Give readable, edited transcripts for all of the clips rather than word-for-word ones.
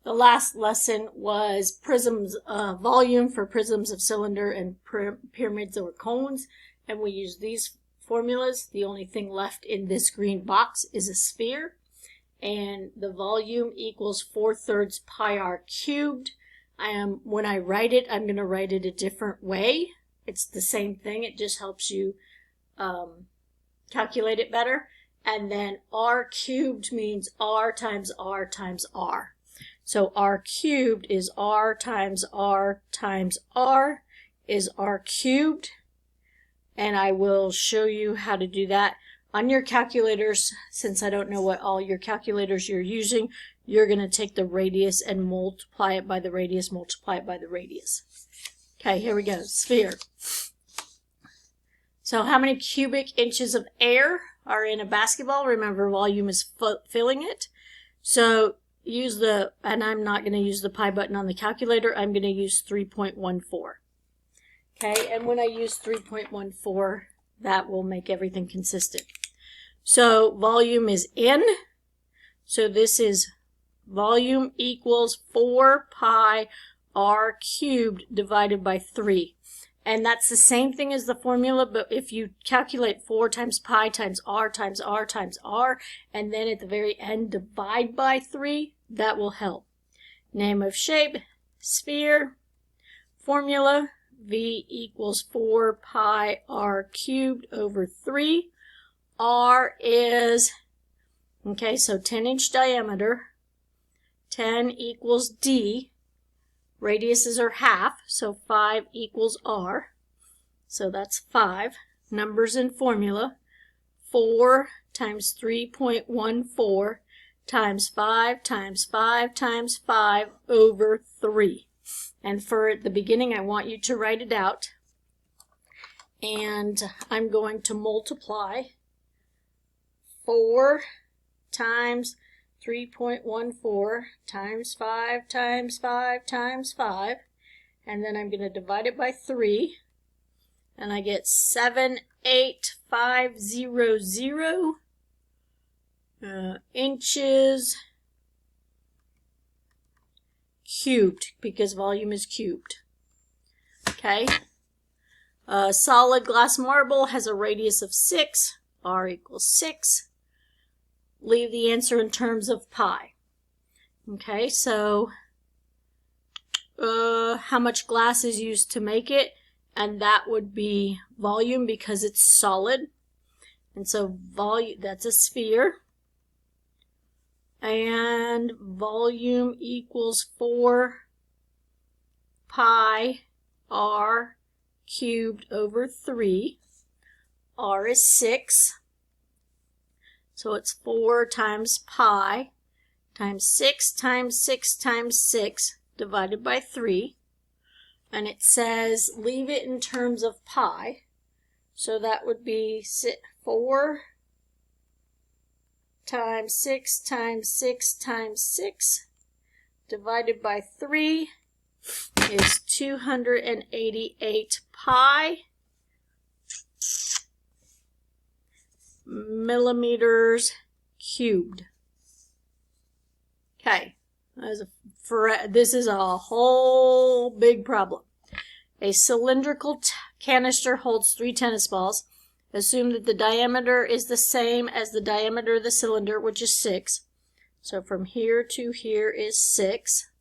The last lesson was prisms, volume for prisms of cylinder and pyramids or cones, and we used these formulas. The only thing left in this green box is a sphere, and the volume equals 4/3 pi r cubed. When I write it, I'm going to write it a different way. It's the same thing, it just helps you calculate it better. And then r cubed means r times r times r. So r cubed is r times r times r is r cubed. And I will show you how to do that. On your calculators, since I don't know what all your calculators you're using, you're going to take the radius and multiply it by the radius, multiply it by the radius. Okay, here we go, sphere. So how many cubic inches of air are in a basketball? Remember, volume is filling it. So use and I'm not going to use the pi button on the calculator, I'm going to use 3.14. Okay, and when I use 3.14, that will make everything consistent. So volume is in, so this is volume equals 4 pi r cubed divided by 3. And that's the same thing as the formula, but if you calculate 4 times pi times r times r times r, and then at the very end divide by 3, that will help. Name of shape, sphere. Formula, V equals 4 pi r cubed over 3. R is, okay, so 10-inch diameter. 10 equals D. Radiuses are half, so 5 equals R. So that's 5. Numbers in formula. 4 times 3.14 times 5 times 5 times 5 over 3. And for the beginning, I want you to write it out. And I'm going to multiply 4 times 3.14 times 5 times 5 times 5, and then I'm going to divide it by 3, and I get 78500 inches cubed, because volume is cubed. Okay. Solid glass marble has a radius of 6, r equals 6. Leave the answer in terms of pi. Okay, so how much glass is used to make it? And that would be volume because it's solid. And so volume, that's a sphere. And volume equals 4 pi r cubed over 3. R is 6. So it's 4 times pi times 6 times 6 times 6 divided by 3. And it says leave it in terms of pi. So that would be 4 times 6 times 6 times 6 divided by 3 is 288 pi millimeters cubed. Okay, this is a whole big problem. A cylindrical canister holds 3 tennis balls. Assume that the diameter is the same as the diameter of the cylinder, which is 6. So from here to here is 6.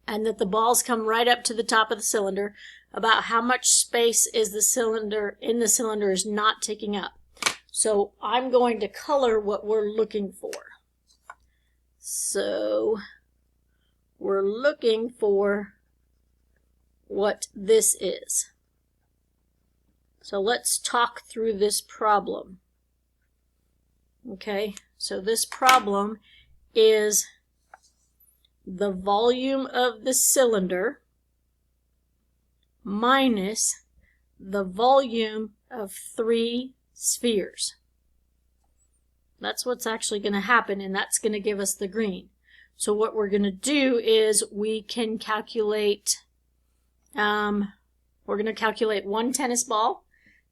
And that the balls come right up to the top of the cylinder. About how much space is the cylinder is not taking up. So I'm going to color what we're looking for. So we're looking for what this is. So let's talk through this problem. Okay, so this problem is the volume of the cylinder minus the volume of 3 spheres. That's what's actually going to happen, and that's going to give us the green. So what we're going to do is we can calculate, we're going to calculate 1 tennis ball,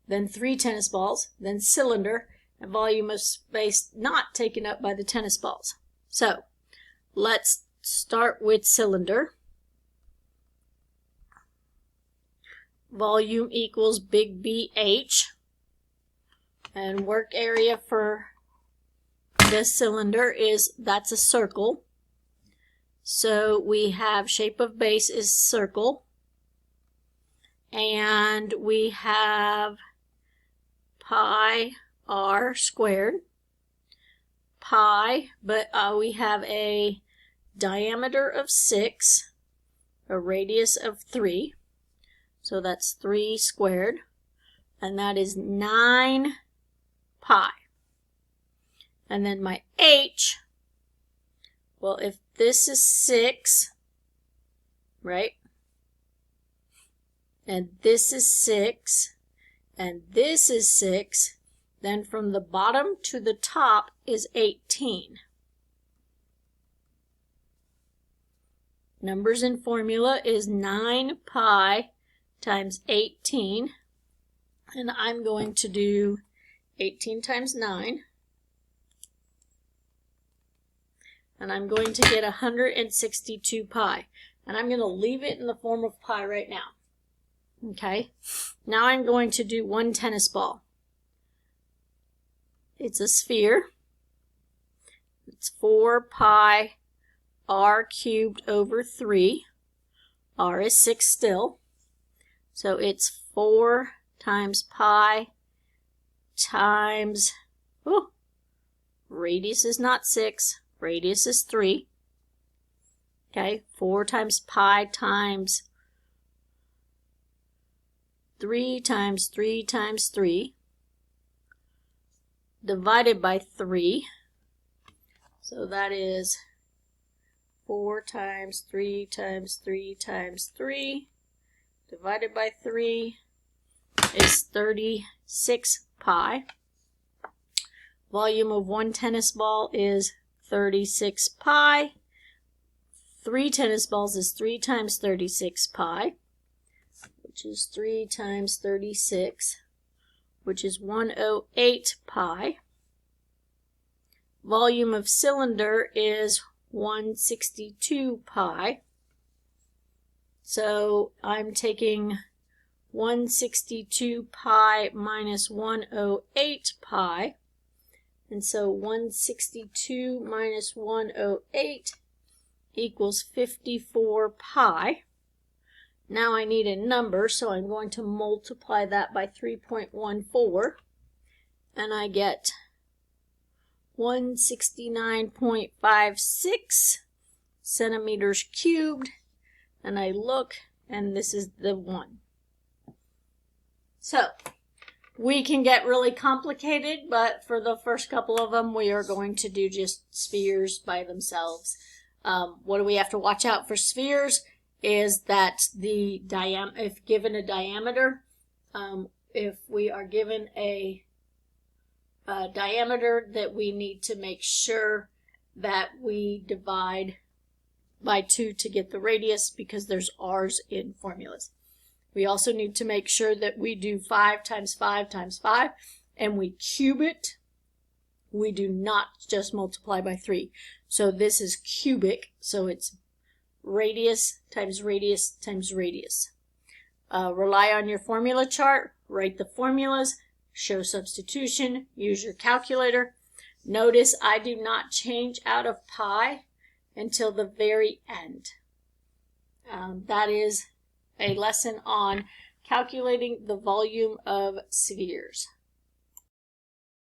then 3 tennis balls, then cylinder, and volume of space not taken up by the tennis balls. So let's start with cylinder. Volume equals big BH. And work area for this cylinder is, that's a circle. So we have shape of base is circle. And we have pi r squared. Pi, but we have a diameter of 6, a radius of 3. So that's 3 squared. And that is 9 pi. And then my h, well, if this is 6, right? And this is 6, and this is 6, then from the bottom to the top is 18. Numbers in formula is 9 pi times 18, and I'm going to do 18 times 9, and I'm going to get 162 pi, and I'm going to leave it in the form of pi right now. Okay, now I'm going to do one tennis ball. It's a sphere. It's 4 pi r cubed over 3. R is 6 still. So it's 4 times pi times, oh, radius is not 6, radius is 3. Okay, 4 times pi times 3 times 3 times 3 divided by 3. So that is 4 times 3 times 3 times 3 divided by 3 is 36 pi. Volume of one tennis ball is 36 pi. 3 tennis balls is 3 times 36 pi, which is 3 times 36, which is 108 pi. Volume of cylinder is 162 pi. So I'm taking 162 pi minus 108 pi. And so 162 minus 108 equals 54 pi. Now I need a number, so I'm going to multiply that by 3.14, and I get 169.56 centimeters cubed, and I look, and this is the 1. So we can get really complicated, but for the first couple of them, we are going to do just spheres by themselves. What do we have to watch out for spheres? Is that the if given a diameter, if we are given a diameter, that we need to make sure that we divide by 2 to get the radius, because there's r's in formulas. We also need to make sure that we do 5 times 5 times 5, and we cube it. We do not just multiply by 3. So this is cubic, so it's radius times radius times radius. Rely on your formula chart, write the formulas, show substitution, use your calculator. Notice I do not change out of pi until the very end. That is a lesson on calculating the volume of spheres.